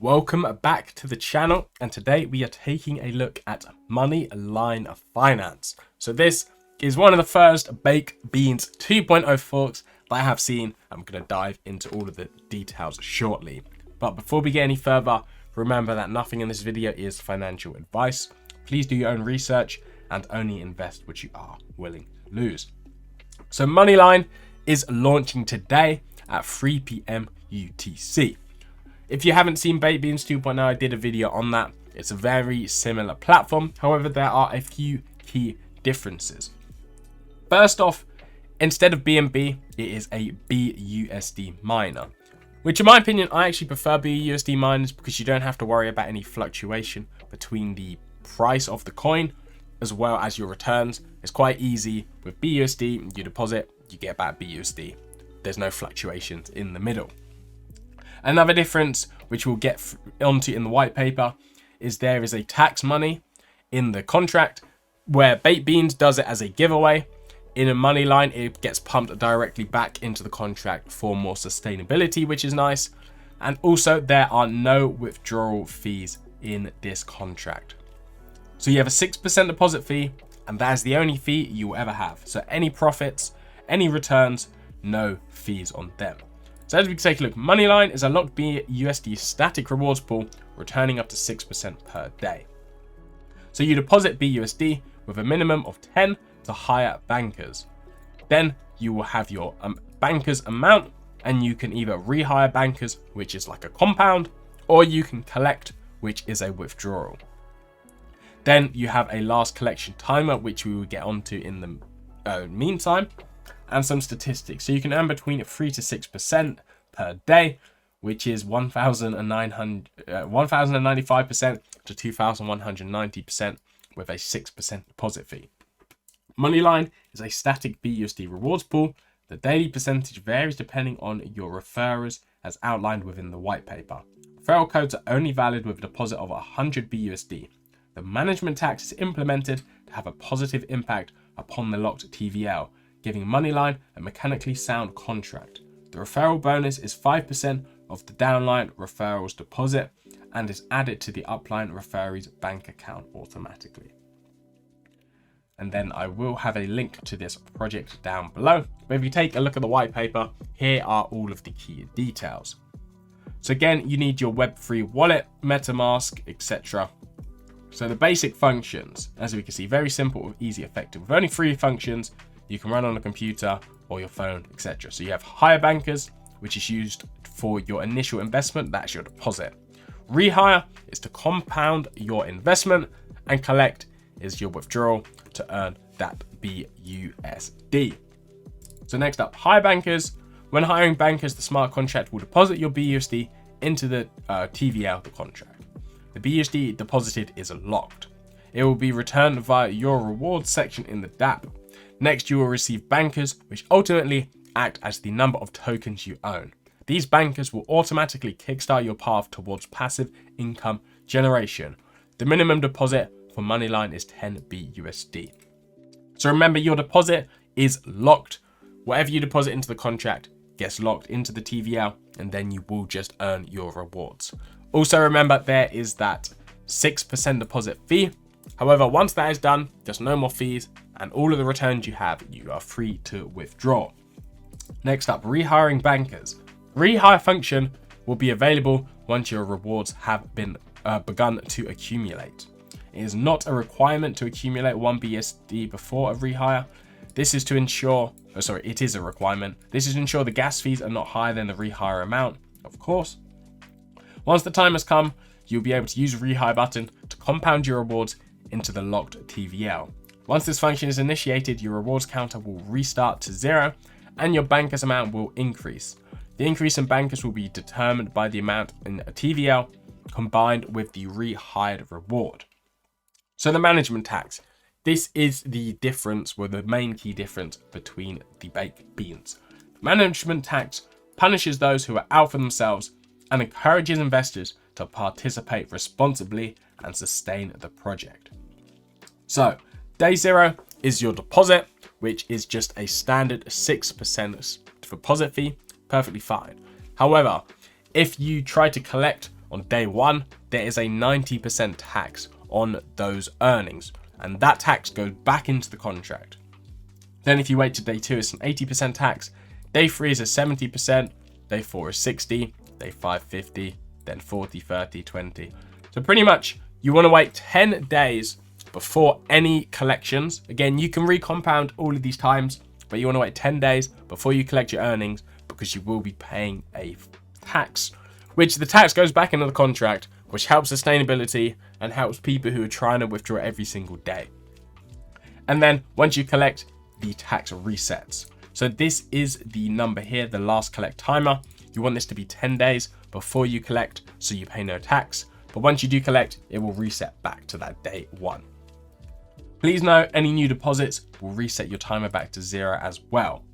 Welcome back to the channel, and today we are taking a look at Moneyline Finance. So this is one of the first Baked Beans 2.0 forks that I have seen. I'm going to dive into all of the details shortly. But before we get any further, remember that nothing in this video is financial advice. Please do your own research and only invest what you are willing to lose. So Moneyline is launching today at 3 p.m. UTC. If you haven't seen Baked Beans 2.0, I did a video on that. It's a very similar platform. However, there are a few key differences. First off, instead of BNB, it is a BUSD miner, which in my opinion, I actually prefer BUSD miners because you don't have to worry about any fluctuation between the price of the coin as well as your returns. It's quite easy with BUSD. You deposit, you get back BUSD. There's no fluctuations in the middle. Another difference, which we'll get onto in the white paper, is there is a tax money in the contract where Baked Beans does it as a giveaway. In a Moneyline, it gets pumped directly back into the contract for more sustainability, which is nice. And also, there are no withdrawal fees in this contract. So you have a 6% deposit fee, and that is the only fee you will ever have. So any profits, any returns, no fees on them. So as we can take a look, Moneyline is a locked BUSD static rewards pool, returning up to 6% per day. So you deposit BUSD with a minimum of 10 to higher bankers. Then you will have your bankers amount, and you can either rehire bankers, which is like a compound, or you can collect, which is a withdrawal. Then you have a last collection timer, which we will get onto in the meantime, and some statistics. So you can earn between 3 to 6% per day, which is 1,095% to 2,190% with a 6% deposit fee. Moneyline is a static BUSD rewards pool. The daily percentage varies depending on your referrers as outlined within the white paper. Referral codes are only valid with a deposit of 100 BUSD. The management tax is implemented to have a positive impact upon the locked TVL, giving Moneyline a mechanically sound contract. The referral bonus is 5% of the downline referral's deposit and is added to the upline referee's bank account automatically. And then I will have a link to this project down below. But if you take a look at the white paper, here are all of the key details. So again, you need your Web3 wallet, MetaMask, etc. So the basic functions, as we can see, very simple, easy, effective. With only 3 functions, you can run on a computer or your phone, etc. So you have hire bankers, which is used for your initial investment. That's your deposit. Rehire is to compound your investment, and collect is your withdrawal to earn that BUSD. So next up, hire bankers. When hiring bankers, the smart contract will deposit your BUSD into the TVL, the contract. The BUSD deposited is locked. It will be returned via your rewards section in the DApp. Next, you will receive bankers, which ultimately act as the number of tokens you own. These bankers will automatically kickstart your path towards passive income generation. The minimum deposit for Moneyline is 10 BUSD. So remember, your deposit is locked. Whatever you deposit into the contract gets locked into the TVL, and then you will just earn your rewards. Also remember, there is that 6% deposit fee. However, once that is done, there's no more fees, and all of the returns you have, you are free to withdraw. Next up, rehiring bankers. Rehire function will be available once your rewards have been begun to accumulate. It is not a requirement to accumulate 1 BUSD before a rehire. This is to ensure, it is a requirement. This is to ensure the gas fees are not higher than the rehire amount, of course. Once the time has come, you'll be able to use the rehire button to compound your rewards into the locked TVL. Once this function is initiated, your rewards counter will restart to 0 and your bankers amount will increase. The increase in bankers will be determined by the amount in a TVL combined with the rehired reward. So the management tax. This is the difference, or the main key difference between the Baked Beans. Management tax punishes those who are out for themselves and encourages investors to participate responsibly and sustain the project. So day 0 is your deposit, which is just a standard 6% deposit fee, perfectly fine. However, if you try to collect on day 1, there is a 90% tax on those earnings, and that tax goes back into the contract. Then if you wait to day 2, it's an 80% tax. Day 3 is a 70%. Day 4 is 60. Day 5, 50. Then 40, 30, 20. So pretty much you want to wait 10 days before any collections. Again, you can recompound all of these times, but you want to wait 10 days before you collect your earnings, because you will be paying a tax, which the tax goes back into the contract, which helps sustainability and helps people who are trying to withdraw every single day. And then once you collect, the tax resets. So this is the number here, the last collect timer. You want this to be 10 days before you collect, so you pay no tax. But once you do collect, it will reset back to that day 1. Please note, any new deposits will reset your timer back to 0 as well.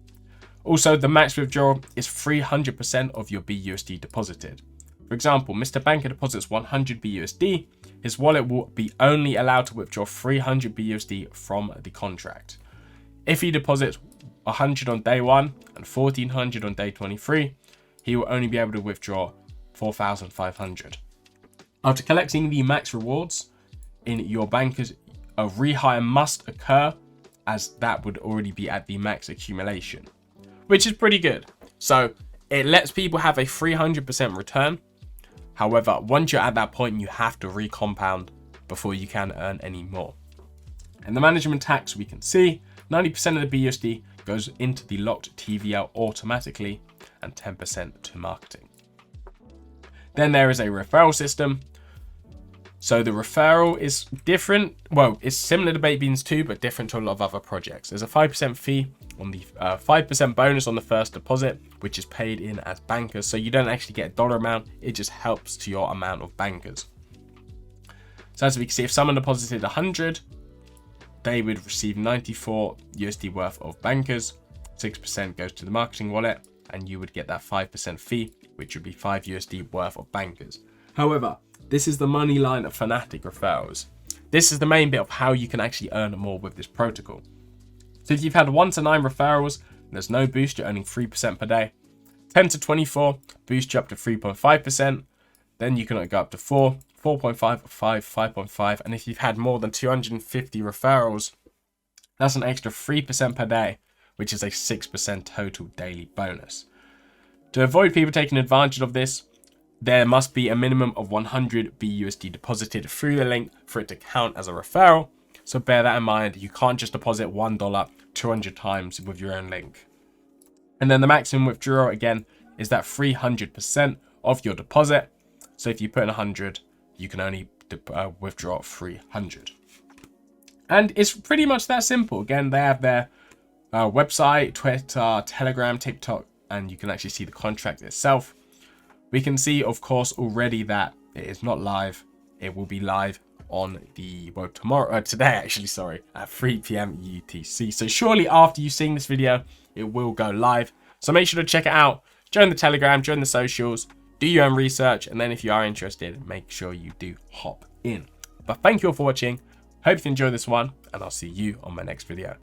Also, the max withdrawal is 300% of your BUSD deposited. For example, Mr. Banker deposits 100 BUSD. His wallet will be only allowed to withdraw 300 BUSD from the contract. If he deposits 100 on day 1 and 1400 on day 23, he will only be able to withdraw 4,500. After collecting the max rewards in your bankers, a rehire must occur, as that would already be at the max accumulation, which is pretty good. So it lets people have a 300% return. However, once you're at that point, you have to recompound before you can earn any more. And the management tax, we can see 90% of the BUSD goes into the locked TVL automatically, and 10% to marketing. Then there is a referral system. So the referral is different. Well, it's similar to Baked Beans 2, but different to a lot of other projects. There's a 5% fee on the 5% bonus on the first deposit, which is paid in as bankers. So you don't actually get a dollar amount. It just helps to your amount of bankers. So as we can see, if someone deposited 100, they would receive 94 USD worth of bankers. 6% goes to the marketing wallet, and you would get that 5% fee, which would be 5 USD worth of bankers. However, this is the Moneyline Fanatic referrals. This is the main bit of how you can actually earn more with this protocol. So if you've had 1 to 9 referrals, there's no boost, you're earning 3% per day. 10 to 24 boost you up to 3.5%. Then you can go up to 4, 4.5, 5, 5.5. And if you've had more than 250 referrals, that's an extra 3% per day, which is a 6% total daily bonus. To avoid people taking advantage of this, there must be a minimum of 100 BUSD deposited through the link for it to count as a referral. So bear that in mind. You can't just deposit $1 200 times with your own link. And then the maximum withdrawal, again, is that 300% of your deposit. So if you put in 100, you can only withdraw 300. And it's pretty much that simple. Again, they have their website, Twitter, Telegram, TikTok, and you can actually see the contract itself. We can see, of course, already that it is not live. It will be live on the, well, today actually, sorry, at 3 PM UTC. So surely after you've seen this video, it will go live. So make sure to check it out. Join the Telegram, join the socials, do your own research, and then if you are interested, make sure you do hop in. But thank you all for watching. Hope you enjoyed this one, and I'll see you on my next video.